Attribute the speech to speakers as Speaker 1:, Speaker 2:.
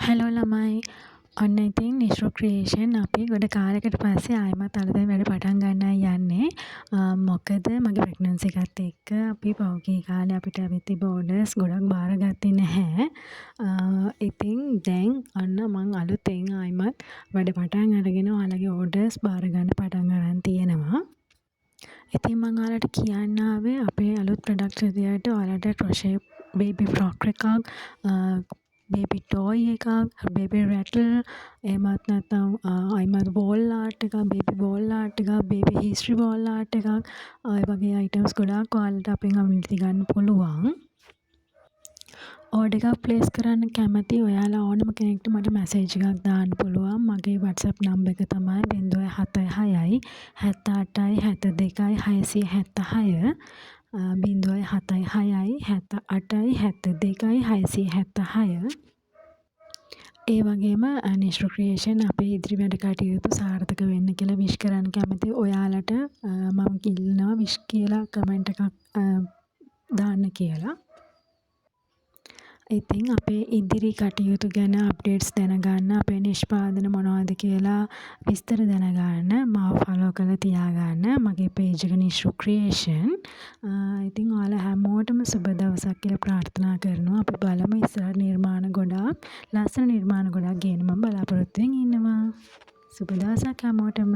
Speaker 1: Hello ළමයි. ඔන්න ඉතින් නිෂ්රු ක්‍රියේෂන් අපි ගොඩ කාලෙකට පස්සේ ආයෙමත් අලුතෙන් වැඩ පටන් ගන්නයි යන්නේ. මොකද මගේ ප්‍රෙග්නන්සි එකත් එක්ක අපි පහුගිය කාලේ අපිට ඇවිත් තිබ්බ ඕඩර්ස් ගොඩක් බාරගත්තේ නැහැ. ඉතින් දැන් අන්න මං අලුතෙන් ආයෙමත් වැඩ පටන් අරගෙන ඔයාලගේ ඕඩර්ස් බාර ගන්න පටන් අරන් තියෙනවා. ඉතින් මං ඔයාලට කියන්න ආවේ අපේ අලුත් ප්‍රොඩක්ට්ස් විදියට ඔයාලට ක්‍රොෂේ බේබි ෆ්‍රොක් එකක්, බේබි ටෝයි එකක්, බේබි රැටල්, එහෙමත් නැත්නම් ආයිමත් බෝල් ආර්ට් එකක්, බේබි බෝල් ආර්ට් එකක්, බේබි හිස්ටරි බෝල් ආර්ට් එකක්, ඔය වගේ අයිටම්ස් ගොඩාක් ඔයාලට අපෙන් අවිල්ලි ගන්න පුළුවන්. ඕඩර් එකක් ප්ලේස් කරන්න කැමති ඔයාලා ඕනම කෙනෙක්ට මට මැසේජ් එකක් දාන්න පුළුවන්. මගේ WhatsApp නම්බර් එක තමයි 076 78 72 676. 076 78 72 676. ඒ වගේම නිෂ්රු ක්‍රියේෂන් අපේ ඉදිරි වැඩ කටයුතු සාර්ථක වෙන්න කියලා විශ් කරන්න කැමති ඔයාලට මම ඉල්ලනවා විශ් කියලා කමෙන්ට් එකක් දාන්න කියලා. ඉතින් අපේ ඉදිරි කටයුතු ගැන අප්ඩේට්ස් දැනගන්න, අපේ නිෂ්පාදන මොනවද කියලා විස්තර දැනගන්න මාව ෆලෝ කරලා තියාගන්න මගේ පේජ් එක නිෂ්රු ක්‍රියේෂන්. ඉතින් ඔයාලා හැමෝටම සුබ දවසක් කියලා ප්‍රාර්ථනා කරනවා. අපි බලමු ඉස්සරහට නිර්මාණ ගොඩාක්, ලස්සන නිර්මාණ ගොඩාක් ගේන්න මම බලාපොරොත්තු වෙමින් ඉන්නවා. සුබ දවසක් හැමෝටම.